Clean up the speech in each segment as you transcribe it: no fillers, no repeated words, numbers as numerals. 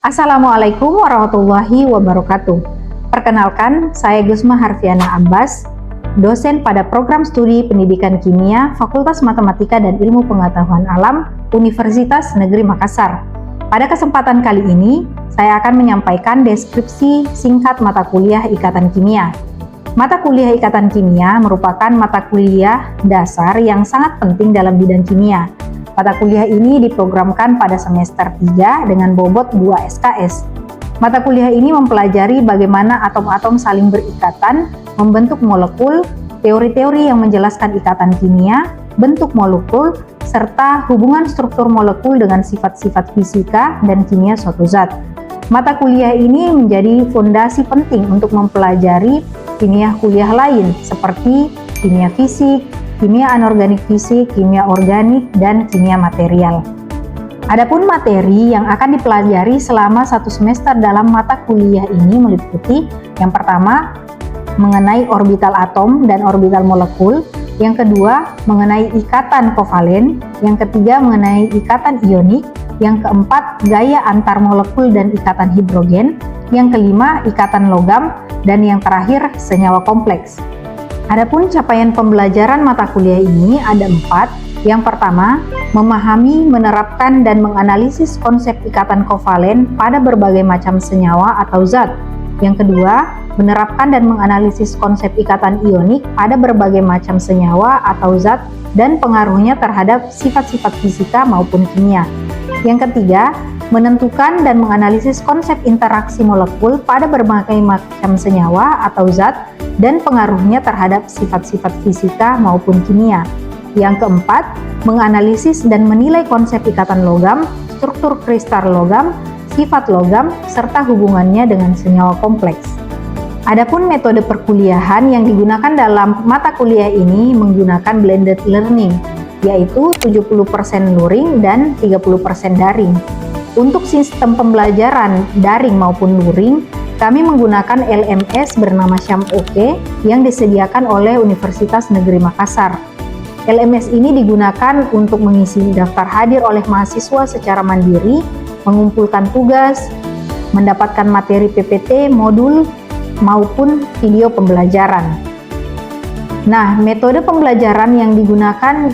Assalamualaikum warahmatullahi wabarakatuh. Perkenalkan, saya Gusma Harfiana Abbas, dosen pada program studi Pendidikan Kimia Fakultas Matematika dan Ilmu Pengetahuan Alam Universitas Negeri Makassar. Pada kesempatan kali ini, saya akan menyampaikan deskripsi singkat mata kuliah Ikatan Kimia. Mata kuliah Ikatan Kimia merupakan mata kuliah dasar yang sangat penting dalam bidang kimia. Mata kuliah ini diprogramkan pada semester 3 dengan bobot 2 SKS. Mata kuliah ini mempelajari bagaimana atom-atom saling berikatan, membentuk molekul, teori-teori yang menjelaskan ikatan kimia, bentuk molekul, serta hubungan struktur molekul dengan sifat-sifat fisika dan kimia suatu zat. Mata kuliah ini menjadi fondasi penting untuk mempelajari kimia kuliah lain seperti kimia fisik, kimia anorganik fisik, kimia organik, dan kimia material. Adapun materi yang akan dipelajari selama 1 semester dalam mata kuliah ini meliputi yang pertama, mengenai orbital atom dan orbital molekul, yang kedua, mengenai ikatan kovalen, yang ketiga, mengenai ikatan ionik, yang keempat, gaya antar molekul dan ikatan hidrogen, yang kelima, ikatan logam, dan yang terakhir, senyawa kompleks. Adapun capaian pembelajaran mata kuliah ini ada 4. Yang pertama, memahami, menerapkan, dan menganalisis konsep ikatan kovalen pada berbagai macam senyawa atau zat. Yang kedua, menerapkan dan menganalisis konsep ikatan ionik pada berbagai macam senyawa atau zat dan pengaruhnya terhadap sifat-sifat fisika maupun kimia. Yang ketiga, menentukan dan menganalisis konsep interaksi molekul pada berbagai macam senyawa atau zat dan pengaruhnya terhadap sifat-sifat fisika maupun kimia. Yang keempat, menganalisis dan menilai konsep ikatan logam, struktur kristal logam, sifat logam, serta hubungannya dengan senyawa kompleks. Adapun metode perkuliahan yang digunakan dalam mata kuliah ini menggunakan blended learning, yaitu 70% luring dan 30% daring. Untuk sistem pembelajaran daring maupun luring, kami menggunakan LMS bernama SyamOke yang disediakan oleh Universitas Negeri Makassar. LMS ini digunakan untuk mengisi daftar hadir oleh mahasiswa secara mandiri, mengumpulkan tugas, mendapatkan materi PPT, modul, maupun video pembelajaran. Nah, metode pembelajaran yang digunakan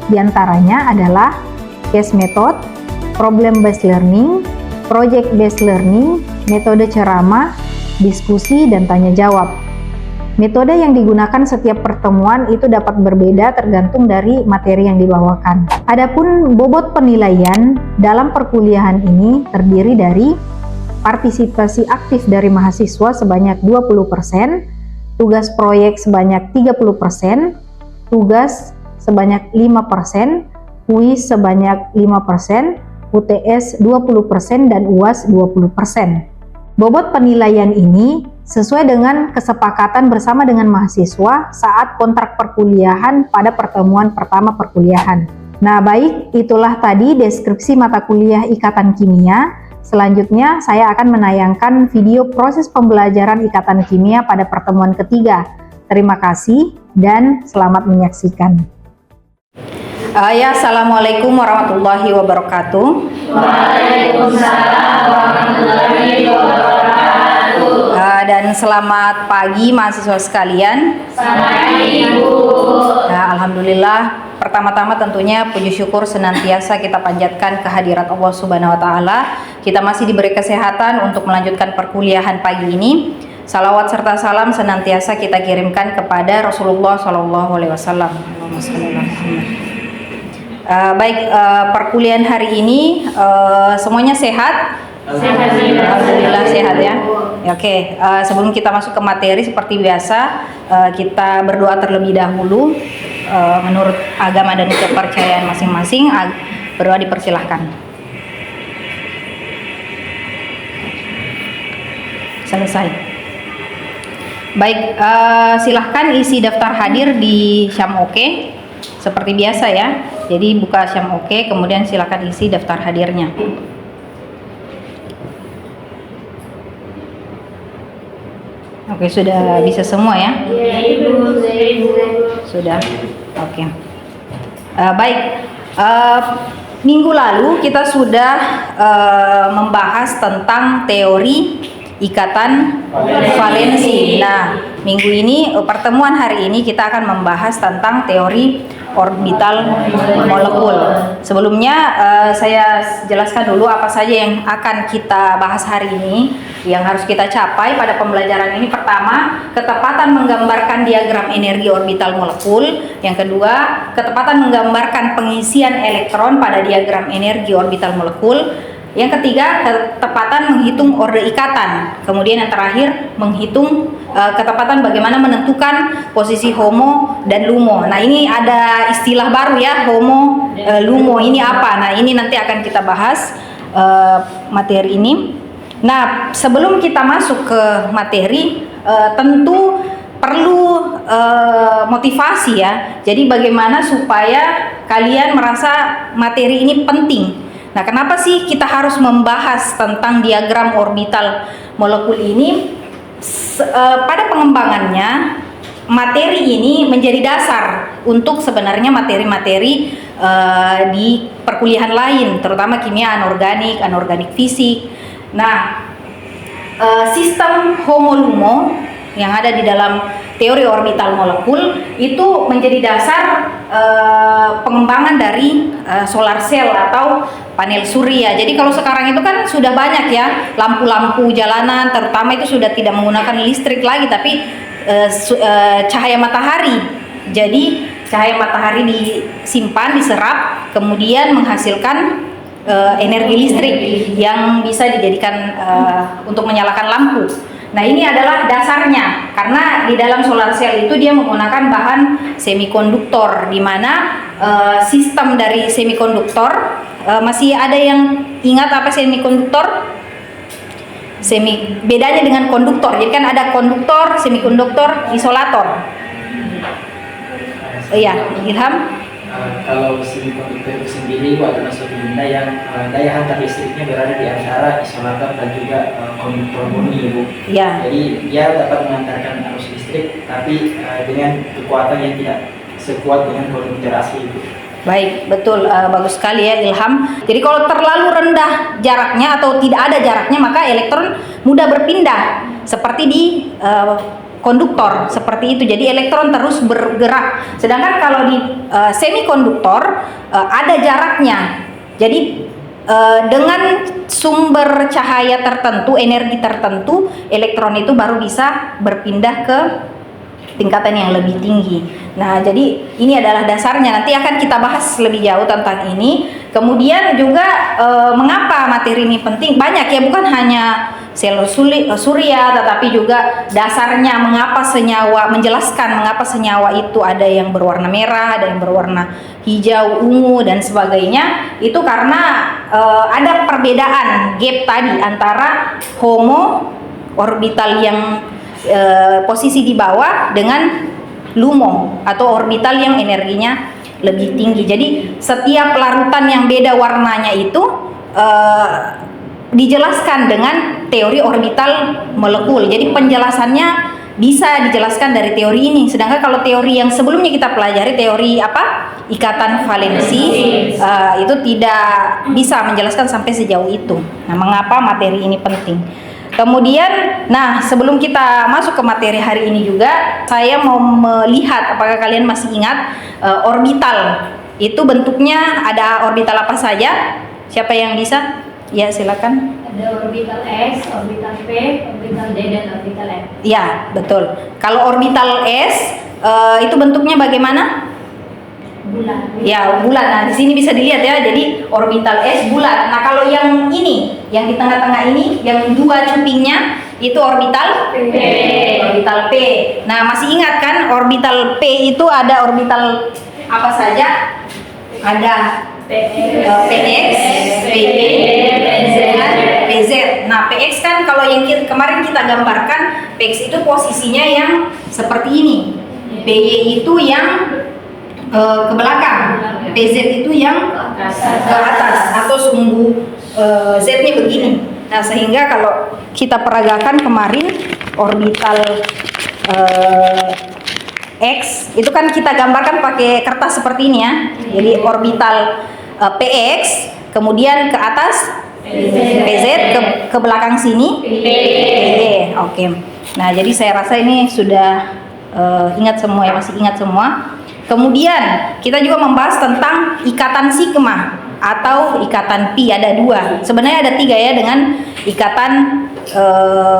diantaranya adalah case method, problem based learning, project based learning, metode ceramah, diskusi, dan tanya jawab. Metode yang digunakan setiap pertemuan itu dapat berbeda tergantung dari materi yang dibawakan. Adapun bobot penilaian dalam perkuliahan ini terdiri dari partisipasi aktif dari mahasiswa sebanyak 20%, tugas proyek sebanyak 30%, tugas sebanyak 5%, kuis sebanyak 5%, UTS 20%, dan UAS 20%. Bobot penilaian ini sesuai dengan kesepakatan bersama dengan mahasiswa saat kontrak perkuliahan pada pertemuan pertama perkuliahan. Nah, baik, itulah tadi deskripsi mata kuliah Ikatan Kimia. Selanjutnya, saya akan menayangkan video proses pembelajaran Ikatan Kimia pada pertemuan ketiga. Terima kasih dan selamat menyaksikan. Assalamualaikum warahmatullahi wabarakatuh. Waalaikumsalam warahmatullahi wabarakatuh. Dan selamat pagi mahasiswa sekalian. Selamat pagi, Ibu. Alhamdulillah, pertama-tama tentunya puji syukur senantiasa kita panjatkan kehadirat Allah Subhanahu wa taala. Kita masih diberi kesehatan untuk melanjutkan perkuliahan pagi ini. Salawat serta salam senantiasa kita kirimkan kepada Rasulullah SAW. Perkuliahan hari ini semuanya sehat? Sehat. Alhamdulillah sehat ya. Oke, sebelum kita masuk ke materi seperti biasa, kita berdoa terlebih dahulu menurut agama dan kepercayaan masing-masing. Berdoa dipersilahkan. Selesai. Baik, silahkan isi daftar hadir di SyamOke seperti biasa ya. Jadi buka SyamOke, kemudian silakan isi daftar hadirnya. Oke, sudah bisa semua ya? Ya, Ibu. Sudah. Oke. Baik. Minggu lalu kita sudah membahas tentang teori ikatan valensi. Nah, minggu ini pertemuan hari ini kita akan membahas tentang teori orbital molekul. Sebelumnya saya jelaskan dulu apa saja yang akan kita bahas hari ini, yang harus kita capai pada pembelajaran ini. Pertama, ketepatan menggambarkan diagram energi orbital molekul. Yang kedua, ketepatan menggambarkan pengisian elektron pada diagram energi orbital molekul. Yang ketiga, ketepatan menghitung orde ikatan. Kemudian yang terakhir, menghitung ketepatan bagaimana menentukan posisi HOMO dan LUMO. Nah, ini ada istilah baru ya, HOMO, LUMO ini apa? Nah, ini nanti akan kita bahas materi ini. Nah, sebelum kita masuk ke materi, tentu perlu motivasi ya. Jadi bagaimana supaya kalian merasa materi ini penting. Nah, kenapa sih kita harus membahas tentang diagram orbital molekul ini? Pada pengembangannya, materi ini menjadi dasar untuk sebenarnya materi-materi di perkuliahan lain, terutama kimia anorganik fisik. Nah, sistem HOMO-LUMO yang ada di dalam teori orbital molekul itu menjadi dasar pengembangan dari solar cell atau panel surya. Jadi kalau sekarang itu kan sudah banyak ya lampu-lampu jalanan, terutama itu sudah tidak menggunakan listrik lagi, tapi cahaya matahari. Jadi cahaya matahari disimpan, diserap, kemudian menghasilkan energi listrik yang bisa dijadikan untuk menyalakan lampu. Nah, ini adalah dasarnya, karena di dalam solar cell itu dia menggunakan bahan semikonduktor, di mana sistem dari semikonduktor, masih ada yang ingat apa semikonduktor? Bedanya dengan konduktor. Jadi kan ada konduktor, semikonduktor, isolator. Iya, Ilham. Kalau semikonduktor itu sendiri itu adalah suatu benda yang daya hantar listriknya berada di antara isolator dan juga konduktor murni, Bu. Ya. Jadi dia dapat mengantarkan arus listrik, tapi dengan kekuatan yang tidak sekuat dengan konduktor asli, Bu. Baik, betul, bagus sekali ya Ilham. Jadi kalau terlalu rendah jaraknya atau tidak ada jaraknya, maka elektron mudah berpindah seperti di konduktor seperti itu. Jadi elektron terus bergerak. Sedangkan kalau di semikonduktor ada jaraknya. Jadi dengan sumber cahaya tertentu, energi tertentu, elektron itu baru bisa berpindah ke tingkatan yang lebih tinggi. Nah, jadi ini adalah dasarnya. Nanti akan kita bahas lebih jauh tentang ini. Kemudian juga mengapa materi ini penting? Banyak ya, bukan hanya sel surya, tetapi juga dasarnya mengapa senyawa, menjelaskan mengapa senyawa itu ada yang berwarna merah, ada yang berwarna hijau, ungu dan sebagainya. Itu karena ada perbedaan gap tadi antara HOMO orbital yang posisi di bawah dengan LUMO atau orbital yang energinya lebih tinggi. Jadi setiap larutan yang beda warnanya itu dijelaskan dengan teori orbital molekul. Jadi penjelasannya bisa dijelaskan dari teori ini. Sedangkan kalau teori yang sebelumnya kita pelajari, teori apa? Ikatan valensi, itu tidak bisa menjelaskan sampai sejauh itu. Nah, mengapa materi ini penting? Kemudian, nah sebelum kita masuk ke materi hari ini juga, saya mau melihat apakah kalian masih ingat orbital. Itu bentuknya ada orbital apa saja? Siapa yang bisa? Ya, silakan. Ada orbital S, orbital P, orbital D, dan orbital F. Ya, betul. Kalau orbital S itu bentuknya bagaimana? Bulan. Ya, bulat. Nah, di sini bisa dilihat ya. Jadi orbital S bulat. Nah, kalau yang ini, yang di tengah-tengah ini, yang dua cupingnya itu orbital P. Orbital P. Nah, masih ingat kan orbital P itu ada orbital apa saja? Ada PX, PY, PZ. Nah, PX kan kalau yang kemarin kita gambarkan, PX itu posisinya yang seperti ini. PY itu yang ke belakang, PZ itu yang ke atas atau sumbu Z-nya begini. Nah, sehingga kalau kita peragakan kemarin orbital X itu kan kita gambarkan pakai kertas seperti ini ya. Jadi orbital PX, kemudian ke atas PZ, ke belakang sini PY. Oke. Nah, jadi saya rasa ini sudah ingat semua ya, masih ingat semua. Kemudian kita juga membahas tentang ikatan sigma atau ikatan pi, ada dua. Sebenarnya ada tiga ya, dengan ikatan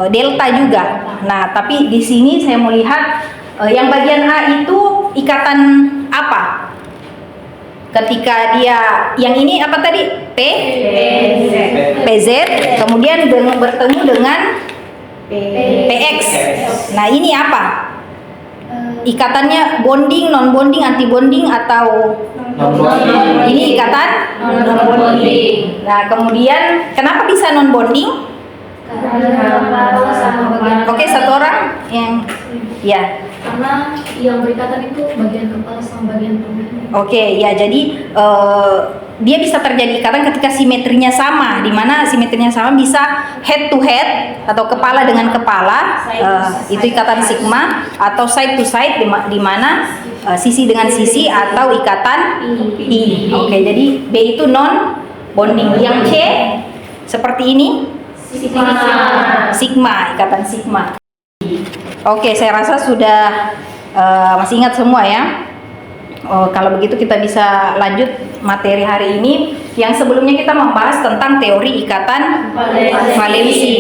delta juga. Nah, tapi di sini saya mau lihat yang bagian A itu ikatan apa? Ketika dia yang ini apa tadi? PZ, kemudian bertemu dengan PX. Nah, ini apa? Ikatannya bonding, non bonding, anti bonding, atau ini ikatan non bonding. Nah, kemudian kenapa bisa non bonding? Oke, satu orang yang ya. Karena yang berikatan itu bagian kepala sama bagian tubuh. Oke, ya, jadi dia bisa terjadi ikatan ketika simetrinya sama, di mana simetrinya sama bisa head to head atau kepala dengan kepala, itu ikatan sigma, atau side to side di mana sisi dengan sisi, atau ikatan pi. Oke, jadi B itu non bonding. Yang C seperti ini sigma, ikatan sigma. Oke, saya rasa sudah masih ingat semua ya. Kalau begitu kita bisa lanjut materi hari ini. Yang sebelumnya kita membahas tentang teori ikatan valensi.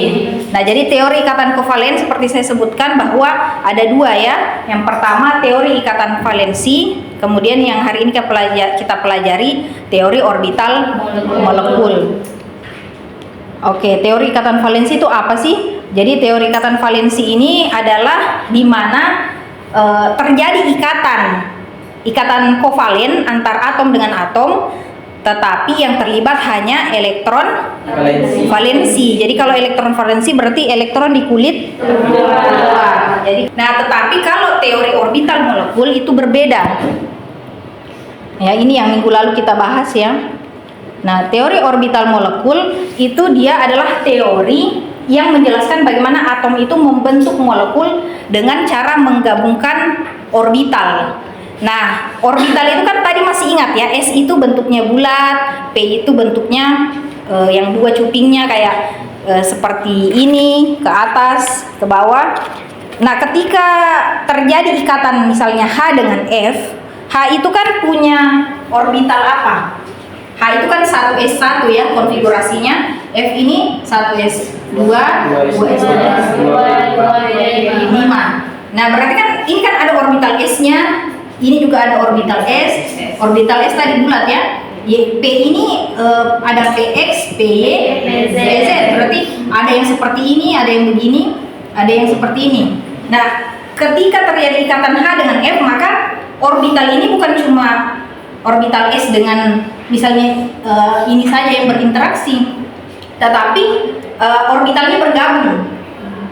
Nah, jadi teori ikatan kovalen seperti saya sebutkan bahwa ada dua ya. Yang pertama teori ikatan valensi, kemudian yang hari ini kita pelajari teori orbital molekul. Oke, teori ikatan valensi itu apa sih? Jadi teori ikatan valensi ini adalah di mana terjadi ikatan kovalen antar atom dengan atom, tetapi yang terlibat hanya elektron valensi. Jadi kalau elektron valensi berarti elektron di kulit luar. Jadi, nah, tetapi kalau teori orbital molekul itu berbeda. Ya, ini yang minggu lalu kita bahas ya. Nah, teori orbital molekul itu dia adalah teori yang menjelaskan bagaimana atom itu membentuk molekul dengan cara menggabungkan orbital. Nah, orbital itu kan tadi masih ingat ya, S itu bentuknya bulat, P itu bentuknya yang dua cupingnya kayak seperti ini, ke atas, ke bawah. Nah, ketika terjadi ikatan misalnya H dengan F, H itu kan punya orbital apa? H itu kan 1s1 ya konfigurasinya, F ini 1s2, 2s2, 5. Nah, berarti kan ini kan ada orbital S-nya, ini juga ada orbital S. Orbital S tadi bulat ya. P ini ada PX, PY, PZ. Berarti ada yang seperti ini, ada yang begini, ada yang seperti ini. Nah, ketika terjadi ikatan H dengan F, maka orbital ini bukan cuma orbital S dengan misalnya ini saja yang berinteraksi, tetapi orbitalnya bergabung.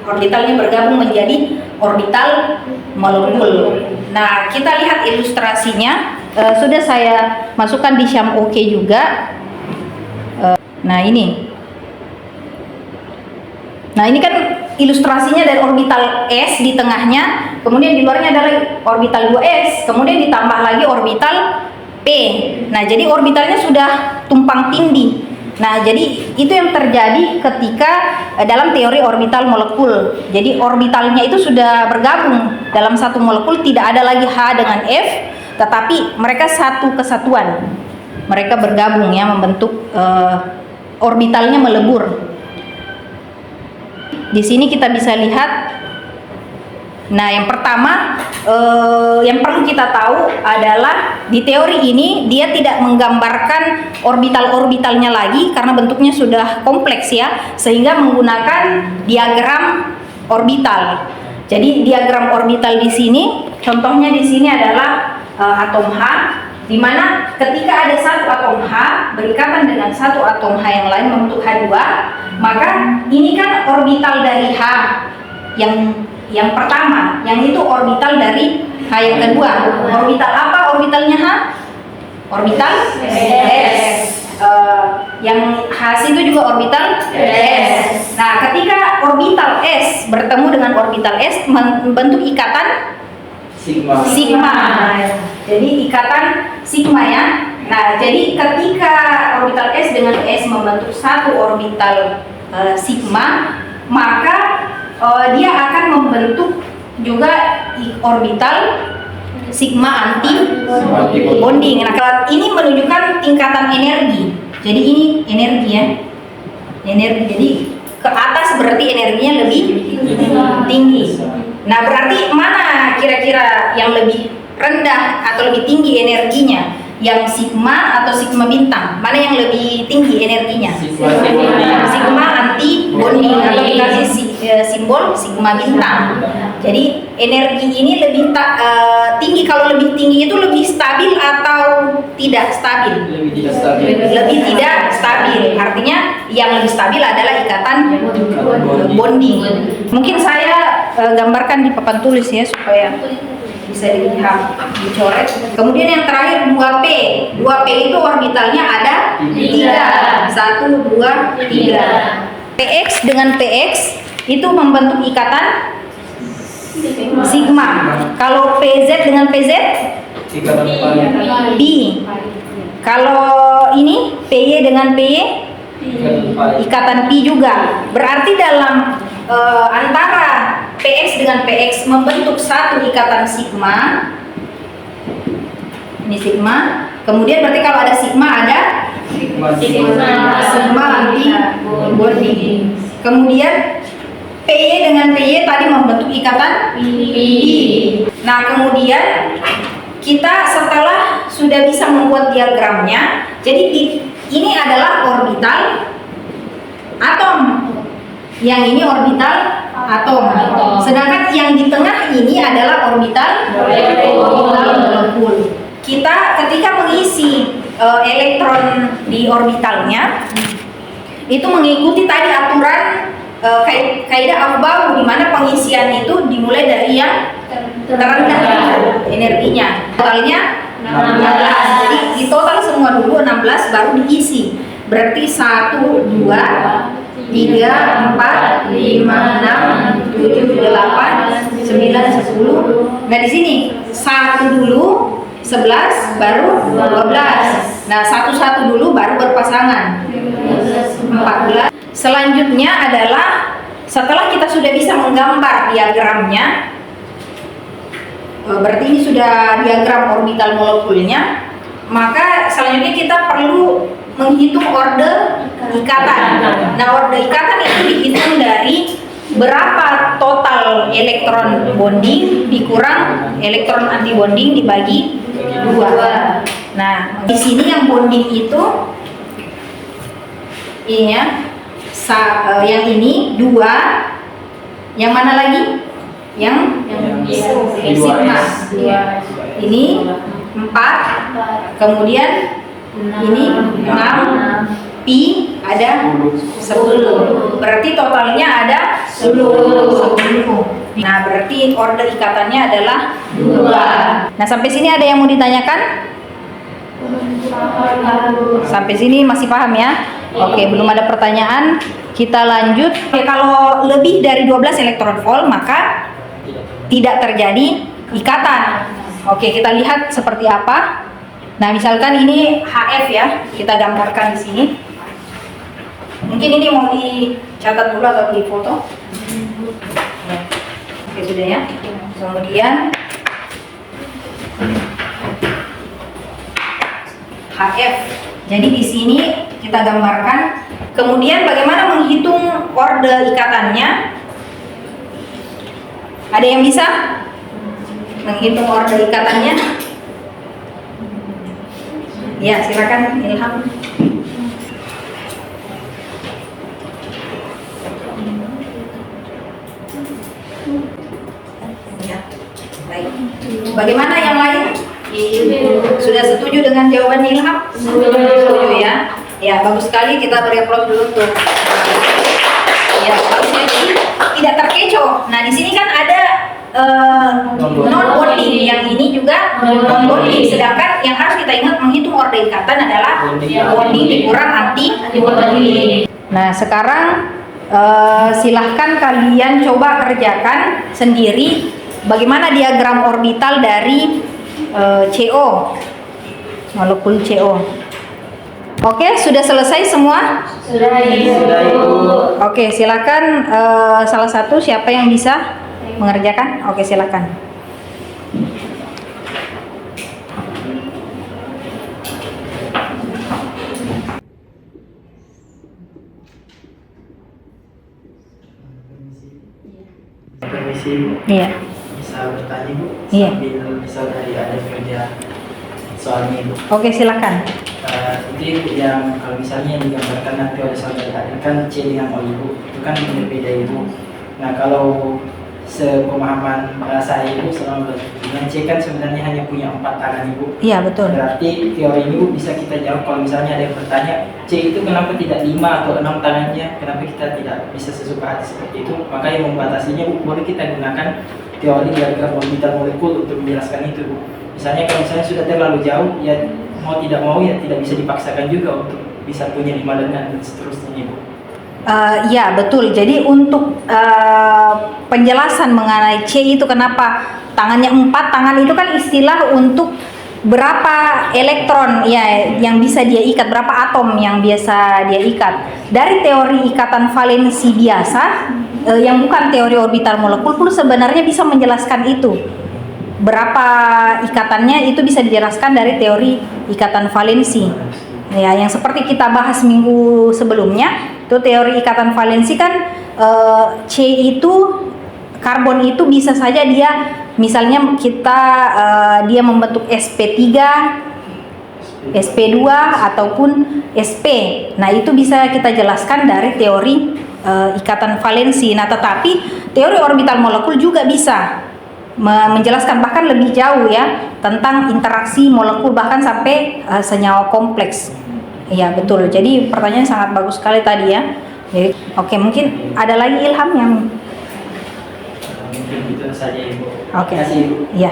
Orbitalnya bergabung menjadi orbital molekul. Nah, kita lihat ilustrasinya. Sudah saya masukkan di Syam OK juga. Nah, ini. Nah, ini kan ilustrasinya dari orbital S di tengahnya, kemudian di luarnya adalah orbital 2S, kemudian ditambah lagi orbital P. Nah, jadi orbitalnya sudah tumpang tindih. Nah, jadi itu yang terjadi ketika dalam teori orbital molekul. Jadi orbitalnya itu sudah bergabung dalam satu molekul, tidak ada lagi H dengan F, tetapi mereka satu kesatuan. Mereka bergabung ya, membentuk orbitalnya melebur. Di sini kita bisa lihat. Nah, yang pertama yang perlu kita tahu adalah di teori ini dia tidak menggambarkan orbital-orbitalnya lagi karena bentuknya sudah kompleks ya, sehingga menggunakan diagram orbital. Jadi diagram orbital di sini, contohnya di sini adalah atom H, di mana ketika ada satu atom H berikatan dengan satu atom H yang lain membentuk H2, maka ini kan orbital dari H yang pertama, yang itu orbital dari H yang kedua. Orbital apa orbitalnya H? Orbital S. Yang H itu juga orbital S. Nah, ketika orbital S bertemu dengan orbital S membentuk ikatan sigma. Jadi ikatan sigma ya. Nah, jadi ketika orbital S dengan S membentuk satu orbital sigma, maka dia akan membentuk juga orbital sigma anti bonding. Nah, kalau ini menunjukkan tingkatan energi. Jadi ini energi ya. Energi. Jadi ke atas berarti energinya lebih tinggi. Nah, berarti mana kira-kira yang lebih rendah atau lebih tinggi energinya? Yang sigma atau sigma bintang? Mana yang lebih tinggi energinya? Sigma anti bonding atau dikasih simbol sigma bintang. Jadi energi ini lebih tinggi. Kalau lebih tinggi itu lebih stabil atau tidak stabil? Lebih tidak stabil. Lebih tidak stabil. Artinya yang lebih stabil adalah ikatan bonding. Mungkin saya gambarkan di papan tulis ya supaya bisa dilihat, dicoret. Kemudian yang terakhir 2P. 2P itu orbitalnya ada 3. 1, 2, 3. PX dengan PX itu membentuk ikatan sigma. Kalau PZ dengan PZ pi. Kalau ini PY dengan PY ikatan pi juga. Berarti dalam antara PX dengan PX membentuk satu ikatan sigma. Ini sigma. Kemudian berarti kalau ada sigma ada sigma anti bonding. Kemudian PY dengan PY tadi membentuk ikatan pi. Nah, kemudian kita setelah sudah bisa membuat diagramnya, jadi ini adalah orbital atom. Yang ini orbital atom. Sedangkan yang di tengah ini adalah orbital molekul. Kita ketika mengisi elektron di orbitalnya itu mengikuti tadi aturan kaidah Aufbau, di mana pengisian itu dimulai dari yang terendah energinya. Totalnya 16. Jadi di total semua dulu 16 baru diisi. Berarti 1, 2, 3, 4, 5, 6, 7, 8, 9, 10. Nah, di sini 1 dulu, 11 baru 12. Nah, 1 dulu baru berpasangan 14. Selanjutnya adalah setelah kita sudah bisa menggambar diagramnya, berarti ini sudah diagram orbital molekulnya, maka selanjutnya kita perlu menghitung orde ikatan. Nah, orde ikatan itu dihitung dari berapa total elektron bonding dikurang elektron anti bonding dibagi 2. Nah, di sini yang bonding itu ini ya, yang ini 2, yang mana lagi? Yang sigma. Ini 4, kemudian ini 6, pi ada 10. Berarti totalnya ada 10. Nah, berarti orde ikatannya adalah 2. Nah, sampai sini ada yang mau ditanyakan? Sampai sini masih paham ya? Oke, belum ada pertanyaan. Kita lanjut. Oke, kalau lebih dari 12 elektron volt maka tidak terjadi ikatan. Oke, kita lihat seperti apa. Nah, misalkan ini HF ya, kita gambarkan di sini. Mungkin ini mau dicatat dulu atau difoto. Oke, sudah ya. Kemudian HF. Jadi di sini kita gambarkan. Kemudian bagaimana menghitung orde ikatannya? Ada yang bisa menghitung orde ikatannya? Ya, silakan Ilham. Ya, baik. Bagaimana yang lain? Sudah setuju dengan jawaban Ilham? Setuju ya. Ya, bagus sekali, kita beri aplaus dulu untuk ya, bagusnya tidak terkecoh. Nah, di sini kan ada non bonding, yang ini juga non bonding. Sedangkan yang harus kita ingat menghitung orde ikatan adalah bonding dikurang anti bonding. Nah, sekarang silahkan kalian coba kerjakan sendiri bagaimana diagram orbital dari CO. molekul CO. Oke, sudah selesai semua? Sudah Ibu. Sudah, Ibu. Oke, silakan salah satu siapa yang bisa mengerjakan? Oke, silakan. Permisi Bu, Iya. bisa bertanya Bu? Iya. Sambil misal dari ada kerja soalnya Bu. Oke, silakan. Itu Bu, yang kalau misalnya yang digambarkan nanti oleh saudara Adin kan C dengan O Ibu, itu kan berbeda Ibu. Nah kalau sepemahaman saya Ibu selama belajar dengan C kan sebenarnya hanya punya 4 tangan Ibu. Iya, betul. Berarti teori ini Bu bisa kita jawab kalau misalnya ada yang bertanya C itu kenapa tidak 5 atau 6 tangannya, kenapa kita tidak bisa sesuka hati seperti itu, maka yang membatasinya Bu boleh kita gunakan teori diagram orbital molekul untuk menjelaskan itu Bu. Misalnya kalau misalnya sudah terlalu jauh ya mau tidak mau ya tidak bisa dipaksakan juga untuk bisa punya 5 lengan dan seterusnya Bu. Ya betul. Jadi untuk penjelasan mengenai C itu kenapa tangannya 4, tangan itu kan istilah untuk berapa elektron ya yang bisa dia ikat, berapa atom yang biasa dia ikat. Dari teori ikatan valensi biasa yang bukan teori orbital molekul sebenarnya bisa menjelaskan itu. Berapa ikatannya itu bisa dijelaskan dari teori ikatan valensi. Ya, yang seperti kita bahas minggu sebelumnya, itu teori ikatan valensi kan C itu karbon itu bisa saja dia misalnya kita dia membentuk sp3, sp2 ataupun sp. Nah, itu bisa kita jelaskan dari teori ikatan valensi. Nah, tetapi teori orbital molekul juga bisa menjelaskan bahkan lebih jauh ya tentang interaksi molekul bahkan sampai senyawa kompleks. Iya betul. Jadi pertanyaan sangat bagus sekali tadi ya. Jadi, oke, mungkin ada lagi Ilham yang Mungkin itu saja Ibu. Oke. Terima kasih Ibu. Iya.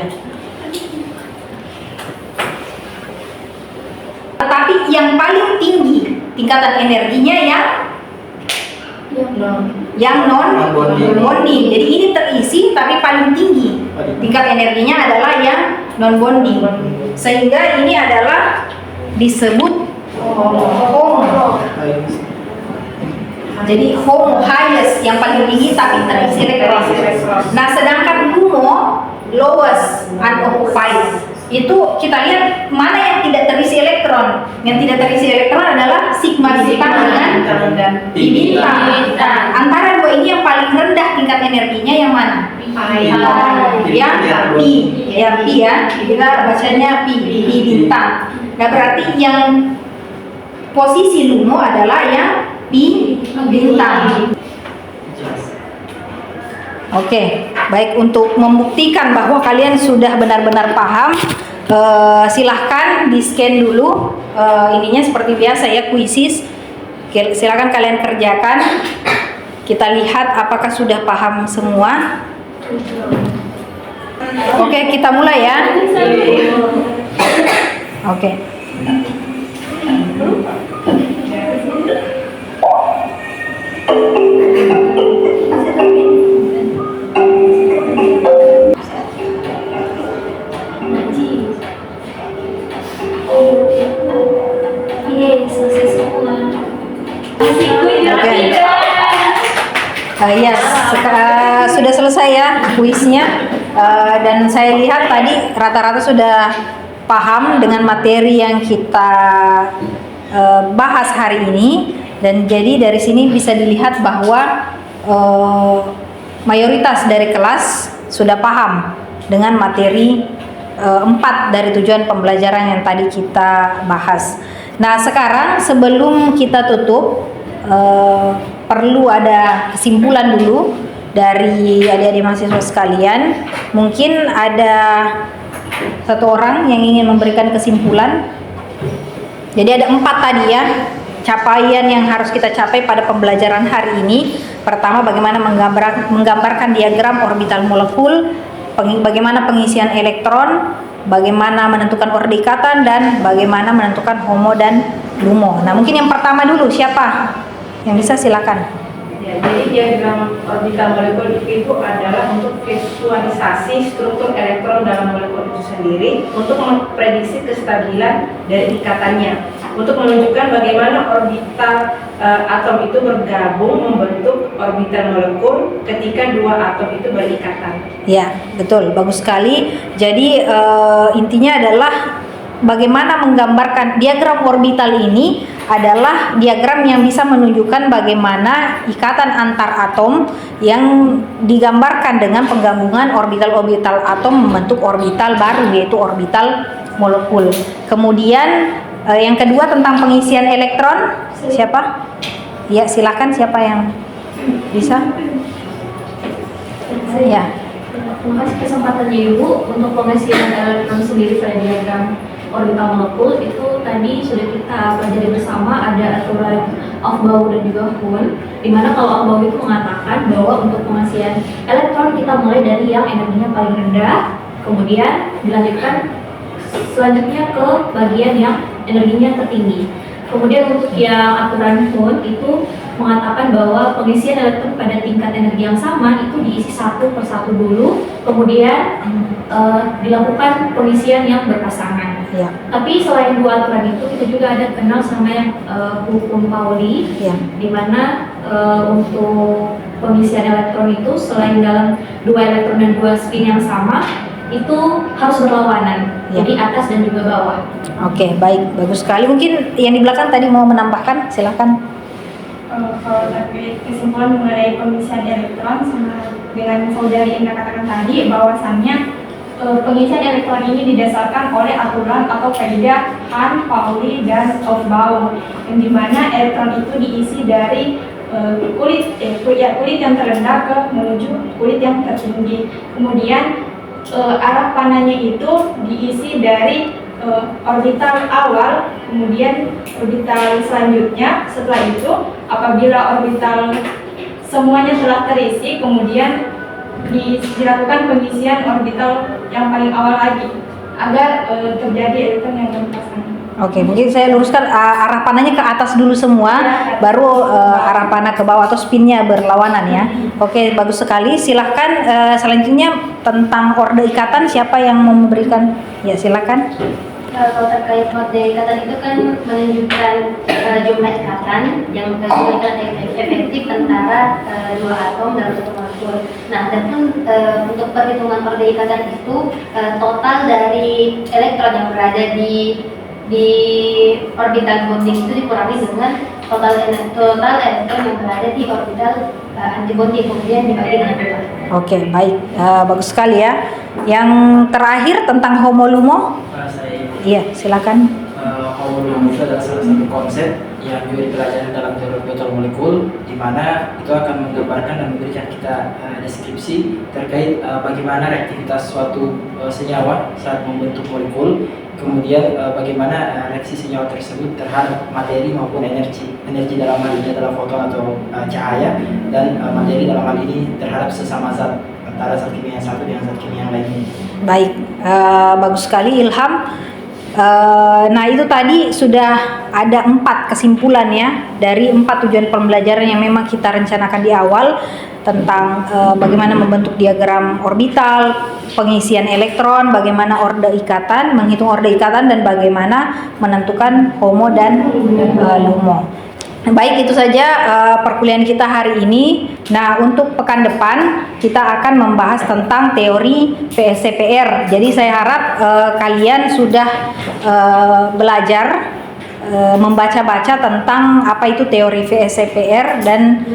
Tetapi yang paling tinggi tingkatan energinya yang non bonding. Jadi ini terisi tapi paling tinggi tingkat energinya adalah yang non bonding. Sehingga ini adalah disebut HOMO. Jadi HOMO highest yang paling tinggi tapi terisi elektron. Nah, sedangkan LUMO lowest unoccupied itu kita lihat mana yang tidak terisi elektron. Yang tidak terisi elektron adalah sigma bintang dengan pi bintang. Antara dua ini yang paling rendah tingkat energinya yang mana? Yang pi, yang pi ya. Kita bacanya pi bintang. Nah, berarti yang posisi LUMO adalah yang pi bintang. Oke, baik, untuk membuktikan bahwa kalian sudah benar-benar paham, silahkan di scan dulu ininya seperti biasa ya, kuisis. Silahkan kalian kerjakan. Kita lihat apakah sudah paham semua. Oke, kita mulai ya. Oke. Ya, sudah selesai ya kuisnya, dan saya lihat tadi rata-rata sudah paham dengan materi yang kita bahas hari ini, dan jadi dari sini bisa dilihat bahwa mayoritas dari kelas sudah paham dengan materi 4 dari tujuan pembelajaran yang tadi kita bahas. Nah, sekarang sebelum kita tutup, perlu ada kesimpulan dulu dari adik-adik mahasiswa sekalian. Mungkin ada satu orang yang ingin memberikan kesimpulan. Jadi ada 4 tadi ya capaian yang harus kita capai pada pembelajaran hari ini. Pertama, bagaimana menggambarkan diagram orbital molekul, bagaimana pengisian elektron, bagaimana menentukan order ikatan, dan bagaimana menentukan HOMO dan LUMO. Nah, mungkin yang pertama dulu siapa yang bisa, silakan. Ya, jadi diagram orbital molekul itu adalah untuk visualisasi struktur elektron dalam molekul itu sendiri untuk memprediksi kestabilan dari ikatannya, untuk menunjukkan bagaimana orbital atom itu bergabung membentuk orbital molekul ketika dua atom itu berikatan. Ya, betul, bagus sekali. Jadi intinya adalah bagaimana menggambarkan diagram orbital ini adalah diagram yang bisa menunjukkan bagaimana ikatan antar atom yang digambarkan dengan penggabungan orbital-orbital atom membentuk orbital baru, yaitu orbital molekul. Kemudian yang kedua tentang pengisian elektron, siapa? Ya, silakan, siapa yang bisa? Ya. Terima kasih kesempatannya Ibu. Untuk pengisian elektron sendiri pada diagram orbital molekul itu tadi sudah kita pelajari bersama, ada aturan Aufbau dan juga Hund, dimana kalau Aufbau itu mengatakan bahwa untuk pengisian elektron kita mulai dari yang energinya paling rendah, kemudian dilanjutkan selanjutnya ke bagian yang energinya tertinggi. Kemudian untuk yang aturan Hund itu mengatakan bahwa pengisian elektron pada tingkat energi yang sama itu diisi satu persatu dulu, kemudian dilakukan pengisian yang berpasangan. Ya. Tapi selain dua aturan itu kita juga ada kenal sama yang hukum Pauli, Ya. di mana untuk pengisian elektron itu selain dalam dua elektron dan dua spin yang sama itu harus berlawanan, Ya. jadi atas dan juga bawah. Oke, baik, bagus sekali. Mungkin yang di belakang tadi mau menambahkan, silakan. Kalau terkait kesimpulan mengenai pengisian elektron sama dengan saudari Indra katakan tadi, bahwasannya pengisian elektron ini didasarkan oleh aturan atau kaidah Hahn, Pauli, dan Aufbau, yang dimana elektron itu diisi dari kulit yang terendah ke menuju kulit yang tertinggi. Kemudian arah panahnya itu diisi dari orbital awal, kemudian orbital selanjutnya. Setelah itu, apabila orbital semuanya telah terisi, kemudian dilakukan pengisian orbital yang paling awal lagi agar terjadi elektron yang berpasangan. Oke, mungkin saya luruskan arah panahnya ke atas dulu semua, baru arah panah ke bawah atau spinnya berlawanan ya. Oke, bagus sekali. Silahkan selanjutnya tentang orde ikatan, siapa yang mau memberikan? Ya, silakan. Kalau terkait orde ikatan itu kan menunjukkan jumlah ikatan yang jumlah ikatan efektif antara dua atom dalam satu molekul. Nah, dan untuk perhitungan orde ikatan itu total dari elektron yang berada di orbital bonding itu dikurangi dengan total elektron yang berada di orbital antibonding, kemudian dibagi dengan 2. Oke, baik, bagus sekali ya. Yang terakhir tentang homolumo. Iya, silakan. Homolumo itu adalah salah satu konsep yang juga dipelajari dalam teori orbital molekul, di mana itu akan menggambarkan dan memberikan kita deskripsi terkait bagaimana reaktivitas suatu senyawa saat membentuk molekul, kemudian bagaimana reaksi senyawa tersebut terhadap materi maupun energi dalam hal ini adalah foton atau cahaya, dan materi dalam hal ini terhadap sesama zat antara zat kimia yang satu dengan zat kimia yang lainnya. Baik, bagus sekali Ilham. Nah, itu tadi sudah ada 4 kesimpulan ya dari 4 tujuan pembelajaran yang memang kita rencanakan di awal, tentang bagaimana membentuk diagram orbital, pengisian elektron, bagaimana orde ikatan, menghitung orde ikatan, dan bagaimana menentukan HOMO dan LUMO. Baik, itu saja perkuliahan kita hari ini. Nah, untuk pekan depan kita akan membahas tentang teori VSCPR. Jadi saya harap kalian sudah belajar membaca-baca tentang apa itu teori VSCPR dan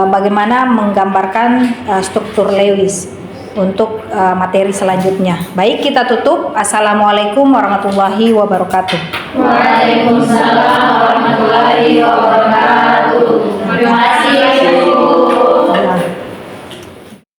bagaimana menggambarkan struktur Lewis untuk materi selanjutnya. Baik, kita tutup. Assalamualaikum warahmatullahi wabarakatuh. Waalaikumsalam warahmatullahi wabarakatuh.